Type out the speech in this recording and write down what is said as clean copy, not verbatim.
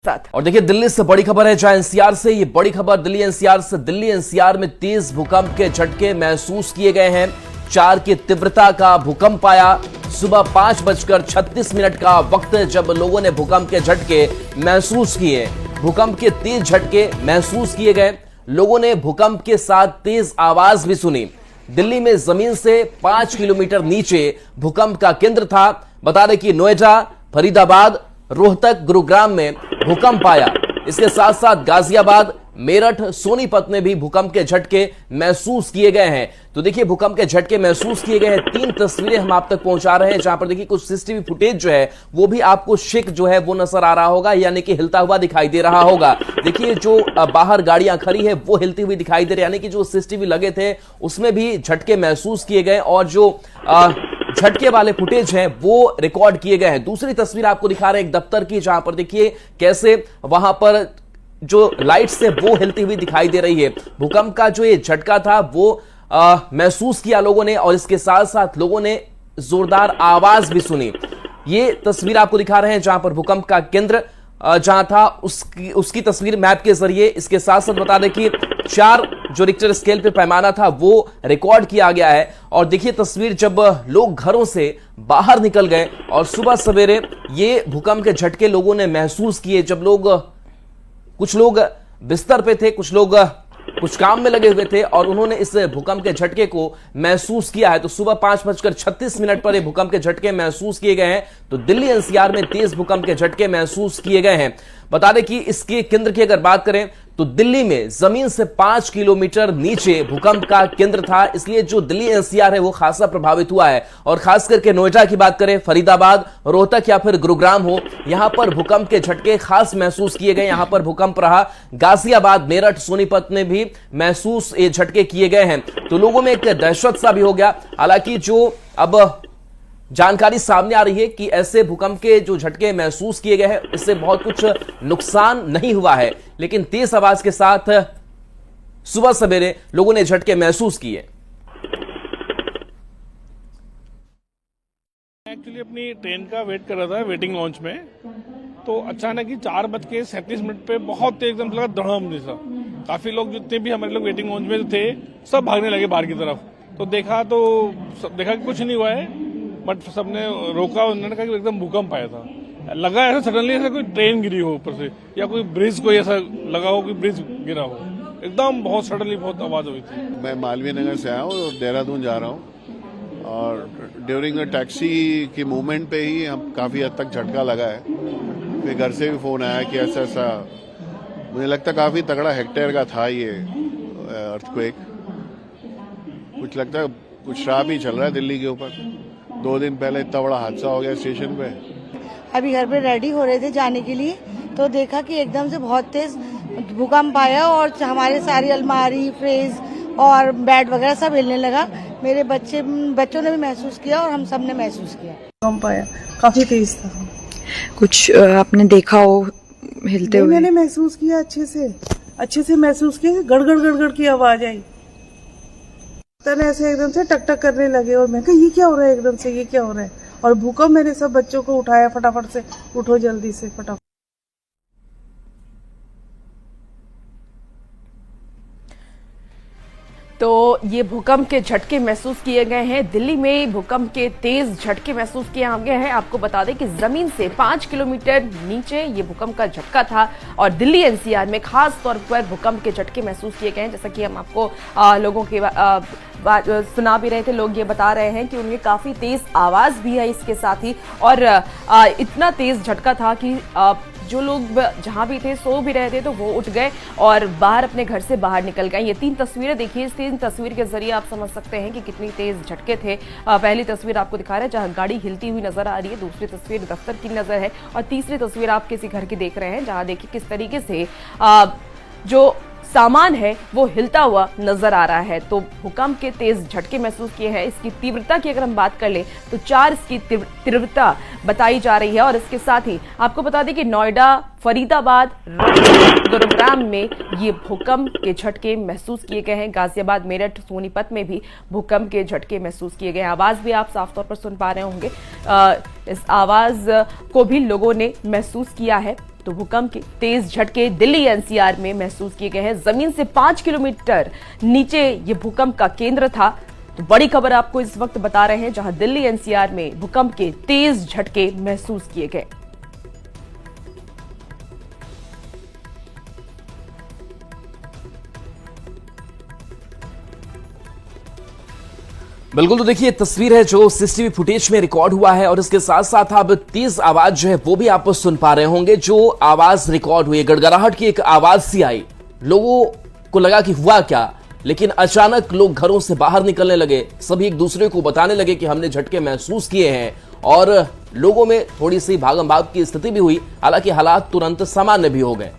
और देखिए दिल्ली से बड़ी खबर है, जहां एनसीआर से ये बड़ी खबर दिल्ली एनसीआर से। दिल्ली एनसीआर में तेज भूकंप के झटके महसूस किए गए हैं। 4 की तीव्रता का भूकंप आया। सुबह 5:36 का वक्त है जब लोगों ने भूकंप के झटके महसूस किए। भूकंप के तेज झटके महसूस किए गए। लोगों ने भूकंप के साथ तेज आवाज भी सुनी। दिल्ली में जमीन से 5 किलोमीटर नीचे भूकंप का केंद्र था। बता दें कि नोएडा, फरीदाबाद, रोहतक, गुरुग्राम में भूकंप आया। इसके साथ साथ गाजियाबाद, मेरठ, सोनीपत में भी भूकंप के झटके महसूस किए गए हैं। तो देखिए भूकंप के झटके महसूस किए गए हैं। 3 तस्वीरें हम आप तक पहुंचा रहे हैं, जहां पर देखिए कुछ सीसीटीवी फुटेज जो है वो भी आपको शेक जो है वो नजर आ रहा होगा, यानी कि हिलता हुआ दिखाई दे रहा होगा। देखिए जो बाहर गाड़ियां खड़ी है वो हिलती हुई दिखाई दे रही है, यानी कि जो सीसीटीवी लगे थे उसमें भी झटके महसूस किए गए और जो झटके वाले फुटेज हैं वो रिकॉर्ड किए गए हैं। दूसरी तस्वीर आपको दिखा रहे हैं एक दफ्तर की, जहां पर देखिए कैसे वहां पर जो लाइट्स है वो हिलती हुई दिखाई दे रही है। भूकंप का जो ये झटका था वो महसूस किया लोगों ने और इसके साथ साथ लोगों ने जोरदार आवाज भी सुनी। ये तस्वीर आपको दिखा रहे हैं जहां पर भूकंप का केंद्र जहां था उसकी तस्वीर मैप के जरिए। इसके साथ साथ बता दें कि 4 जो रिक्टर स्केल पे पैमाना था वो रिकॉर्ड किया गया है। और देखिए तस्वीर जब लोग घरों से बाहर निकल गए और सुबह सवेरे ये भूकंप के झटके लोगों ने महसूस किए। जब कुछ लोग बिस्तर पे थे, कुछ लोग कुछ काम में लगे हुए थे और उन्होंने इस भूकंप के झटके को महसूस किया है। तो सुबह 5:36 पर ये भूकंप के झटके महसूस किए गए हैं। तो दिल्ली एनसीआर में तेज भूकंप के झटके महसूस किए गए हैं। बता दें कि इसके केंद्र की अगर बात करें तो दिल्ली में जमीन से 5 किलोमीटर नीचे भूकंप का केंद्र था, इसलिए जो दिल्ली एनसीआर है वो खासा प्रभावित हुआ है। और खास करके नोएडा की बात करें, फरीदाबाद, रोहतक या फिर गुरुग्राम हो, यहां पर भूकंप के झटके खास महसूस किए गए। यहां पर भूकंप रहा। गाजियाबाद, मेरठ, सोनीपत में भी महसूस ये झटके किए गए हैं। तो लोगों में एक दहशत सा भी हो गया। हालांकि जो अब जानकारी सामने आ रही है कि ऐसे भूकंप के जो झटके महसूस किए गए हैं इससे बहुत कुछ नुकसान नहीं हुआ है, लेकिन तेज आवाज के साथ सुबह सवेरे लोगों ने झटके महसूस किए। एक्चुअली अपनी ट्रेन का वेट कर रहा था वेटिंग लॉन्च में, तो अचानक ही 4:37 पे बहुत तेज एकदम लगा धड़ाम जैसा। काफी लोग जितने भी हमारे लोग वेटिंग लॉन्च में थे सब भागने लगे बाहर की तरफ। तो देखा कि कुछ नहीं हुआ है, बट सबने रोका। उन्होंने कहा कि एकदम भूकंप आया था। लगा ऐसा सडनली ऐसा कोई ट्रेन गिरी हो ऊपर से या कोई ब्रिज कोई ऐसा लगा हो, कोई ब्रिज गिरा हो। एकदम बहुत सडनली बहुत आवाज हुई थी। मैं मालवीय नगर से आया हूँ और देहरादून जा रहा हूँ और ड्यूरिंग अ टैक्सी की मूवमेंट पे ही हम काफी हद तक झटका लगा है। फिर घर से भी फोन आया कि ऐसा मुझे लगता काफी तगड़ा हेक्टेयर का था ये अर्थक्वेक। कुछ लगता है कुछ शराब ही चल रहा है दिल्ली के ऊपर। 2 दिन पहले इतना बड़ा हादसा हो गया स्टेशन पे। अभी घर पे रेडी हो रहे थे जाने के लिए, तो देखा कि एकदम से बहुत तेज भूकंप आया और हमारे सारी अलमारी, फ्रिज और बेड वगैरह सब हिलने लगा। मेरे बच्चों ने भी महसूस किया और हम सब ने महसूस किया। भूकंप आया, काफी तेज था। कुछ आपने देखा हो हिलते हुए? मैंने महसूस किया, अच्छे से महसूस किया। गड़गड़ की आवाज आई, तने ऐसे एकदम से टक टक करने लगे और मैं कहा ये क्या हो रहा है, एकदम से ये क्या हो रहा है। और भूकंप, मैंने सब बच्चों को उठाया फटाफट से, उठो जल्दी से फटाफट। तो ये भूकंप के झटके महसूस किए गए हैं। दिल्ली में भूकंप के तेज झटके महसूस किए गए हैं। आपको बता दें कि जमीन से 5 किलोमीटर नीचे ये भूकंप का झटका था और दिल्ली एनसीआर में खास तौर पर भूकंप के झटके महसूस किए गए हैं। जैसा कि हम आपको लोगों के सुना भी रहे थे, लोग ये बता रहे हैं कि उनमें काफी तेज आवाज भी है इसके साथ ही। और इतना तेज झटका था कि जो लोग जहां भी थे सो भी रहे थे तो वो उठ गए और बाहर अपने घर से बाहर निकल गए। ये 3 तस्वीरें देखिए, इस 3 तस्वीर के जरिए आप समझ सकते हैं कि कितनी तेज झटके थे। पहली तस्वीर आपको दिखा रहे हैं जहां गाड़ी हिलती हुई नजर आ रही है, दूसरी तस्वीर दफ्तर की नजर है और तीसरी तस्वीर आप किसी घर की देख रहे हैं जहां देखिए किस तरीके से जो सामान है वो हिलता हुआ नजर आ रहा है। तो भूकंप के तेज झटके महसूस किए हैं। इसकी तीव्रता की अगर हम बात कर लें तो 4 इसकी तीव्रता बताई जा रही है। और इसके साथ ही आपको बता दें कि नोएडा, फरीदाबाद, गुरुग्राम में ये भूकंप के झटके महसूस किए गए हैं। गाजियाबाद, मेरठ, सोनीपत में भी भूकंप के झटके महसूस किए गए हैं। आवाज भी आप साफ तौर पर सुन पा रहे होंगे। इस आवाज को भी लोगों ने महसूस किया है। तो भूकंप के तेज झटके दिल्ली एनसीआर में महसूस किए गए हैं। जमीन से 5 किलोमीटर नीचे ये भूकंप का केंद्र था। तो बड़ी खबर आपको इस वक्त बता रहे हैं, जहां दिल्ली एनसीआर में भूकंप के तेज झटके महसूस किए गए। बिल्कुल, तो देखिए तस्वीर है जो सीसीटीवी फुटेज में रिकॉर्ड हुआ है और इसके साथ साथ आप तेज आवाज जो है वो भी आप सुन पा रहे होंगे। जो आवाज रिकॉर्ड हुई, गड़गड़ाहट की एक आवाज सी आई, लोगों को लगा कि हुआ क्या, लेकिन अचानक लोग घरों से बाहर निकलने लगे। सभी एक दूसरे को बताने लगे कि हमने झटके महसूस किए हैं और लोगों में थोड़ी सी भागम भाग की स्थिति भी हुई। हालांकि हालात तुरंत सामान्य भी हो गए।